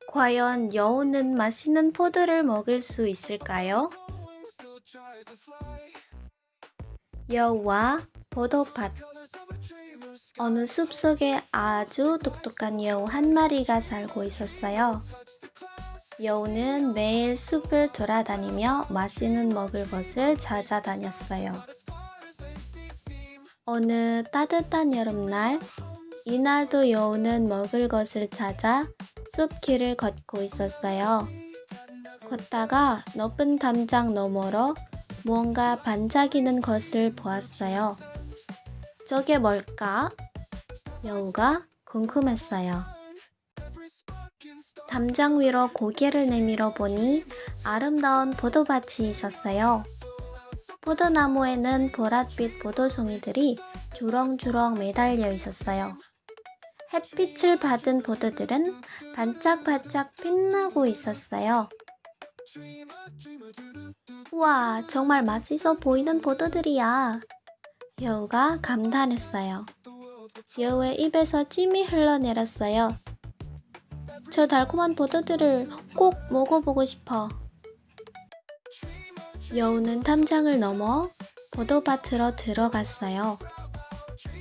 과연 여우는 맛있는 포도를 먹을 수 있을까요? 여우와 포도밭. 어느 숲속에 아주 똑똑한 여우 한 마리가 살고 있었어요. 여우는 매일 숲을 돌아다니며 맛있는 먹을 것을 찾아다녔어요. 어느 따뜻한 여름날, 이날도 여우는 먹을 것을 찾아 숲길을 걷고 있었어요. 걷다가 높은 담장 너머로 무언가 반짝이는 것을 보았어요. 저게 뭘까? 여우가 궁금했어요. 담장 위로 고개를 내밀어 보니 아름다운 포도밭이 있었어요. 포도나무에는 보랏빛 포도송이들이 주렁주렁 매달려 있었어요. 햇빛을 받은 포도들은 반짝반짝 빛나고 있었어요. 우와, 정말 맛있어 보이는 포도들이야. 여우가 감탄했어요. 여우의 입에서 침이 흘러내렸어요. 저 달콤한 포도들을 꼭 먹어보고 싶어. 여우는 담장을 넘어 포도밭으로 들어갔어요.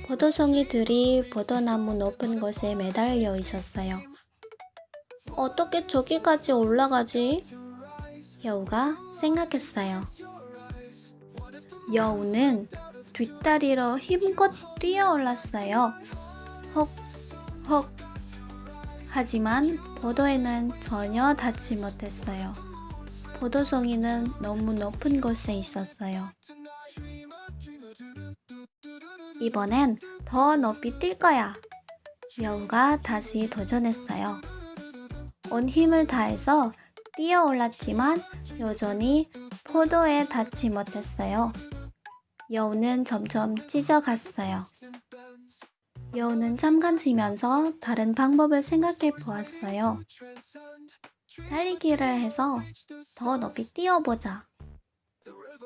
포도송이들이 포도나무 높은 곳에 매달려 있었어요. 어떻게 저기까지 올라가지? 여우가 생각했어요. 여우는 뒷다리로 힘껏 뛰어 올랐어요. 헉, 헉. 하지만 포도에는 전혀 닿지 못했어요. 포도송이는 너무 높은 곳에 있었어요. 이번엔 더 높이 뛸 거야. 여우가 다시 도전했어요. 온 힘을 다해서 뛰어 올랐지만 여전히 포도에 닿지 못했어요. 여우는 점점 찢어갔어요. 여우는 잠깐 쉬면서 다른 방법을 생각해 보았어요. 달리기를 해서 더 높이 뛰어보자.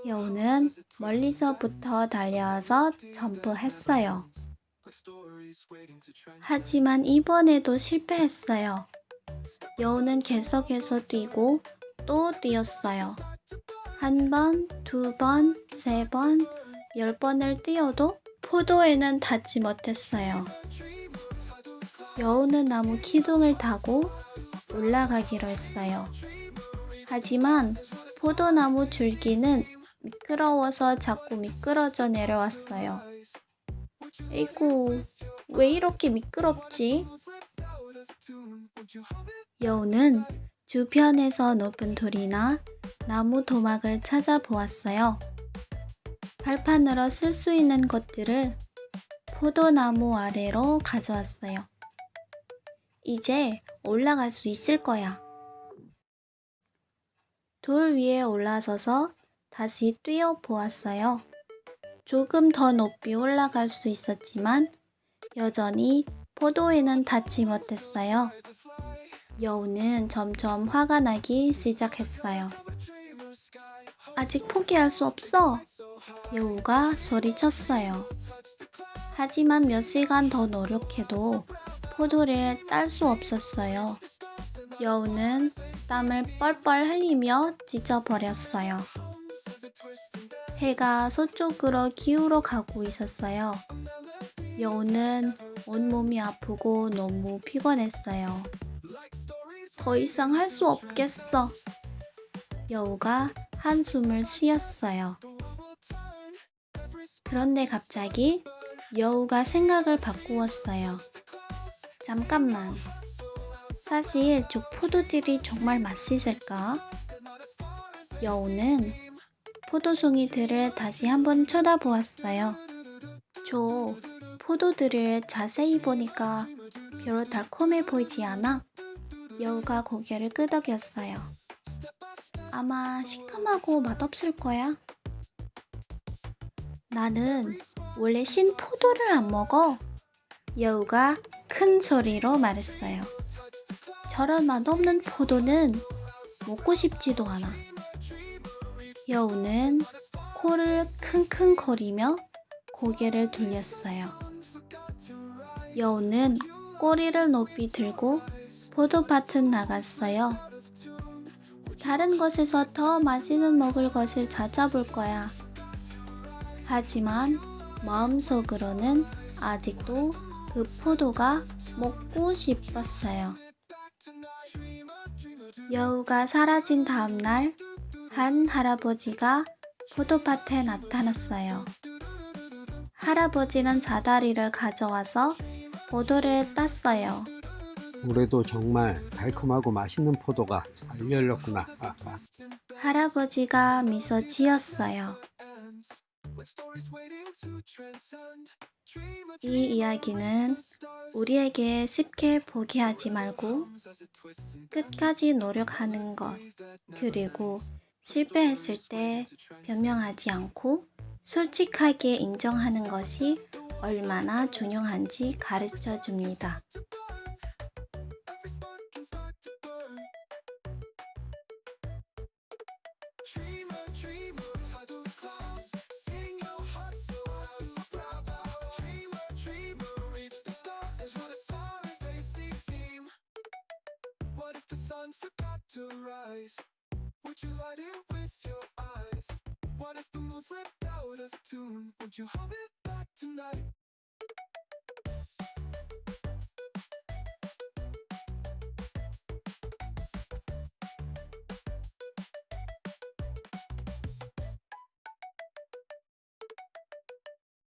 여우는 멀리서부터 달려와서 점프했어요. 하지만 이번에도 실패했어요. 여우는 계속해서 뛰고 또 뛰었어요. 한 번, 두 번, 세 번, 10번을 뛰어도 포도에는 닿지 못했어요. 여우는 나무 기둥을 타고 올라가기로 했어요. 하지만 포도나무 줄기는 미끄러워서 자꾸 미끄러져 내려왔어요. 에이구, 왜 이렇게 미끄럽지? 여우는 주변에서 높은 돌이나 나무 도막을 찾아보았어요. 발판으로 쓸 수 있는 것들을 포도나무 아래로 가져왔어요. 이제 올라갈 수 있을 거야. 돌 위에 올라서서 다시 뛰어보았어요. 조금 더 높이 올라갈 수 있었지만 여전히 포도에는 닿지 못했어요. 여우는 점점 화가 나기 시작했어요. 아직 포기할 수 없어. 여우가 소리쳤어요. 하지만 몇 시간 더 노력해도 포도를 딸 수 없었어요. 여우는 땀을 뻘뻘 흘리며 지쳐버렸어요. 해가 서쪽으로 기울어 가고 있었어요. 여우는 온몸이 아프고 너무 피곤했어요. 더 이상 할 수 없겠어. 여우가 한숨을 쉬었어요. 그런데 갑자기 여우가 생각을 바꾸었어요. 잠깐만. 사실 저 포도들이 정말 맛있을까? 여우는 포도송이들을 다시 한번 쳐다보았어요. 저 포도들을 자세히 보니까 별로 달콤해 보이지 않아? 여우가 고개를 끄덕였어요. 아마 시큼하고 맛없을 거야. 나는 원래 신 포도를 안 먹어. 여우가 큰 소리로 말했어요. 저런 맛없는 포도는 먹고 싶지도 않아. 여우는 코를 킁킁 거리며 고개를 돌렸어요. 여우는 꼬리를 높이 들고 포도밭은 나갔어요. 다른 곳에서 더 맛있는 먹을 것을 찾아볼 거야. 하지만 마음속으로는 아직도 그 포도가 먹고 싶었어요. 여우가 사라진 다음 날, 한 할아버지가 포도밭에 나타났어요. 할아버지는 사다리를 가져와서 포도를 땄어요. 올해도 정말 달콤하고 맛있는 포도가 잘 열렸구나. 할아버지가 미소 지었어요. 이 이야기는 우리에게 쉽게 포기하지 말고 끝까지 노력하는 것, 그리고 실패했을 때 변명하지 않고 솔직하게 인정하는 것이 얼마나 중요한지 가르쳐 줍니다. What if the sun forgot to rise? Would you light it with your eyes? What if the moon slipped out of tune? Would you hum it back tonight?